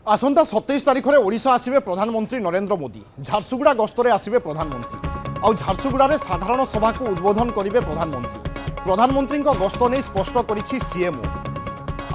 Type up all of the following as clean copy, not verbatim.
आसंता 27 तारिख में ओडिशा आसिबे प्रधानमंत्री नरेंद्र मोदी। झारसुगुड़ा गस्तरे आसिबे प्रधानमंत्री आउ झारसुगुड़ा साधारण सभा को उद्बोधन करेंगे प्रधानमंत्री गस्त नहीं स्पष्ट करिछि सीएमओ।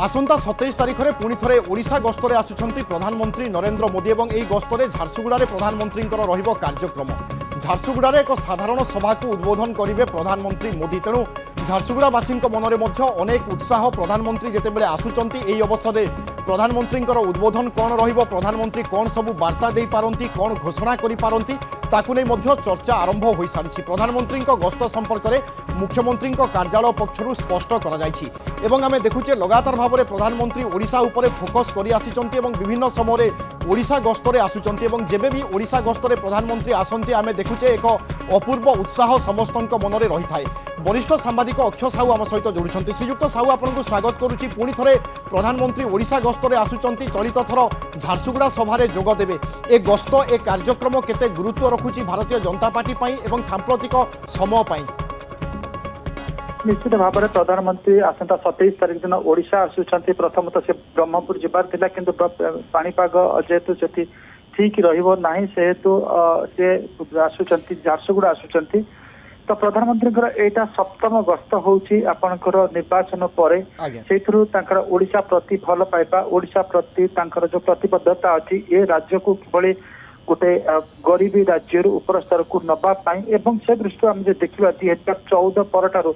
आसंता 27 तारिख में पुणी थे ओडिशा गस्तरे आसुछंती प्रधानमंत्री नरेंद्र मोदी और यह गस्तरे झारसुगुड़ा प्रधानमंत्री रहिबो कार्यक्रम। झारसुगुड़ा एक साधारण सभा को उद्बोधन करेंगे प्रधानमंत्री मोदी। तेणु झारसुगुड़ावासी मनरे अनेक उत्साह प्रधानमंत्री जितेबाला आसुचंती एही अवसर में प्रधानमंत्री उद्बोधन कौन रहिबो, प्रधानमंत्री कौन सबू वार्ता दे पारंती, कौन घोषणा करि पारंती ताकु नै मध्य चर्चा आरंभ हो सारी। प्रधानमंत्री गस्त संपर्क में मुख्यमंत्री कार्यालय पक्षरु स्पष्ट करा जायछि एवं आमे देखुचे लगातार भाव में प्रधानमंत्री ओडिशा उपरे फोकस करि आसिचंती एवं विभिन्न समय ओडिशा गस्तरे आसुचंती एवं जेबे भी ओडिशा गस्तरे प्रधानमंत्री आसंती आमे देखुचे एक अपूर्व उत्साह समस्तक मनरे रही थाए। वरिष्ठ सांबादिक अक्षय साहू आम सहित जोड़ुछंती। श्रीयुक्त साहू आपनको स्वागत करुछि। पुणी थरे प्रधानमंत्री ओडिशा गस्तरे आसुचंती, चलित थर झारसुगुड़ा सभारे जोग देबे। ए गस्त ए कार्यक्रम केते गुरुत्व रखुछि भारतीय जनता पार्टी पई एवं सांप्रतिक समय पई? निश्चित भाव में प्रधानमंत्री आसंता 27 तारिख दिन ओडिशा आसुचंती। प्रथम तो से ब्रह्मपुर जिबार थिला किंतु पाणीपाग जेहेतु सेठी ठीक रहिबो नाही सेहेतु से आसुचंती झारसुगुड़ा आसुचंती। तो प्रधानमंत्री एटा सप्तम गस्त होउची आपनकर निर्वाचन परे। सेथरु तांकर ओडिशा प्रति भल पाइबा, ओडिशा प्रति तांकर जो प्रतिबद्धता अछि ए राज्य को किभली गोटे गरीबी राज्य उपर स्तर को नबा पाई एवं से दृष्टि आम देखा 2014 परठारु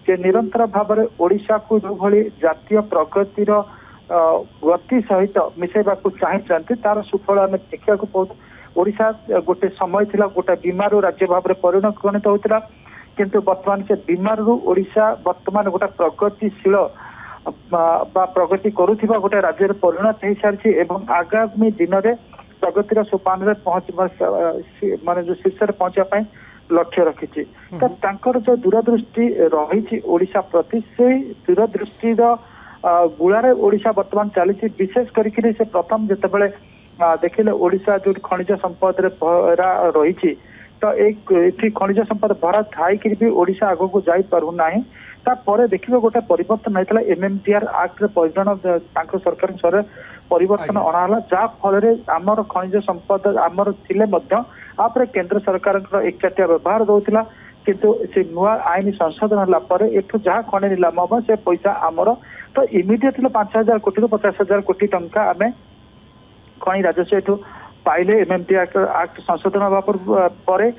जे निरंतर भाव में ओडिशा को जो भली जातीय प्रगतिर गति सहित मिसेबा को चाहते तार सुफल आम देखा बहुत। ओडिशा गोटे समय थिला गोटे बीमार राज्य भाव में परिणत होता किंतु वर्तमान से बीमार ओडिशा वर्तमान गोटे प्रगतिशील प्रगति करुवा गोटे राज्य परिणत हो सारी एवं आगामी दिन में प्रगतिर सोपान में पहुंच माने जो शीर्ष पहुंचा लक्ष्य रखी। तो तांकर जो दूरदृष्टि रही ओडिशा प्रति से दूरदृष्टि गुलारे ओडिशा वर्तमान चली। विशेष करके से प्रथम जितेबाला देखिले ओडिशा जो खनिज संपद भरा रही तो एक खनिज संपद भरा थाई भी ओडिशा आग को जाई पारु नाही। तापर देखिए गोटे परिवर्तन होता एमएमटीआर एक्ट सरकार स्तर परिवर्तन अणाला जहाँ फल आमर खनिज संपद आमर थिले आपरे केंद्र सरकार एक चाटिया व्यवहार दौला किंतु से नुआ आईन संशोधन होगा एठू जहाँ खनि निलाम हम से पैसा आमर तो इमिडिएटली 5,000 कोटी रु 50,000 कोटी टंका आम खनि राजस्व एठू पाइले एमएमटी एक्ट संशोधन हवा पर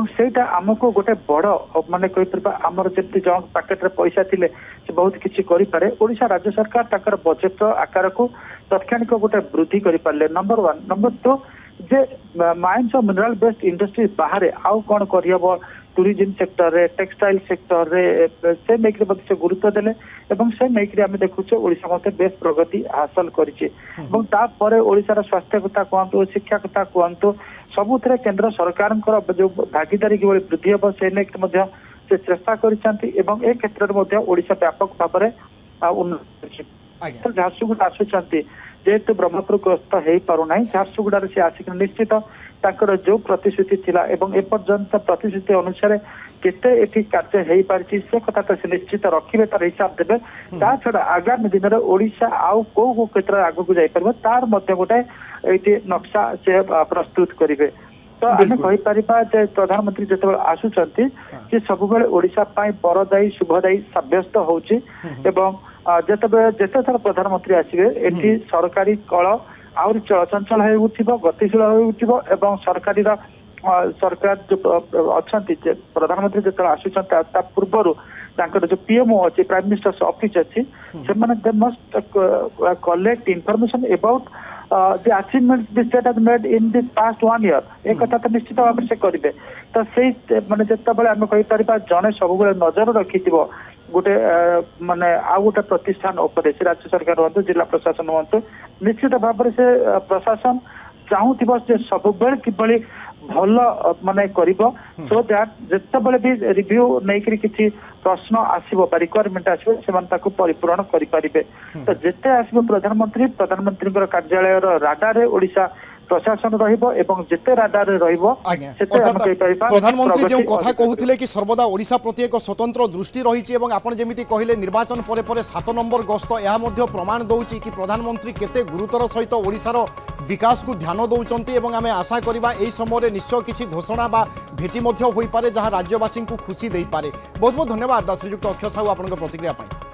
सेटा आमको गोटे बड़ माने कही आमर जमी जन पैकेट रे पैसा थिले से बहुत किसी करें। ओडिशा राज्य सरकार ताकर बजेट आकार को तत्क्षणिक गोटे वृद्धि करें। नंबर 1 नंबर 2 जे माइंस और मिनरल बेस्ड इंडस्ट्री बाहर आउ कौन करहब टूरिज्म सेक्टर रे टेक्सटाइल सेक्टर रे से मेक से गुरुत्व देले एवं से मेक आम देखुचे ओडिशा मते बेस प्रगति हासिल करिचे। तापर ओडिशार स्वास्थ्य कथा कहतु, शिक्षा कथा कहतु, सबुथे केंद्र सरकार जो भागीदारी किभली वृद्धि हम से नेक से चेष्टा करिसेंती एवं ए क्षेत्र में ओडिशा व्यापक भाव में उन्नति। झारसुगुड़ा आसुचंती जेहेतु ब्रह्मपुर ग्रस्त हो पारना झारसुगुड़ा से आसिक निश्चित ताकर जो प्रतिश्रुति थिला एवं एपर्यंत प्रतिश्रुति अनुसार केते एठी कार्य हो पारिछि से कथा तो से निश्चित रखिबे तार हिसाब देबे। ता छड़ा आगामी दिन में ओडिशा आउ को क्षेत्र आग को जाई परबो तार मध्य गोटे एठी नक्शा से प्रस्तुत करिवे। तो आम कहीपर प्रधानमंत्री जो आसुचंती जे सब ओडिशा पाई बरदायी शुभदायी सब्यस्त होउछि एवं जेते थर प्रधानमंत्री आसिबे एठी सरकारी कल आउरी चलचंचल हो गतिशील हो सरकारी सरकार जो अच्छा प्रधानमंत्री जो आसुचंती पूर्वर जो पीएमओ अच्छी प्राइम मिनिस्टर्स ऑफिस अच्छी से they must collect information about the achievements the state has made in this past 1 year एक कथा तो निश्चित भाव से करेंगे। तो से माने जितेबाला आम कहीपर जड़े सब नजर रखि गोटे माने आ गोटे प्रतिष्ठान उपर से राज्य सरकार हूँ जिला प्रशासन हूँ निश्चित भाव से प्रशासन चाहूब सब किभली भल माने करिबो सो दैट जितेबाला भी रिव्यू नहीं किसी प्रश्न आसो रिक्वायरमेंट आसो से परिपूरण करें। तो जिते आसो प्रधानमंत्री कार्यालय राडारे ओडिशा प्रशासन रहिबो एवं जेते राडार रहिबो आज्ञा सेते हम अर्थात कहि परिबा प्रधानमंत्री जो प्रगति कथा अधिक कहते कि सर्वदा ओडिशा प्रति एक स्वतंत्र दृष्टि रही और आपड़ जमी कहले निर्वाचन पर 7 नंबर गस्त यह प्रमाण दौची कि प्रधानमंत्री केते गुरुतर सहित ओडिशार विकास को ध्यान दौरान आम आशा करवा यही समय निश्चय किसी घोषणा बा भेटी हो पारे जहाँ राज्यवासी को खुशी दे पारे बहुत बहुत धन्यवाद श्रीजुक्त अक्षय साहू आपन प्रतिक्रिया पाई।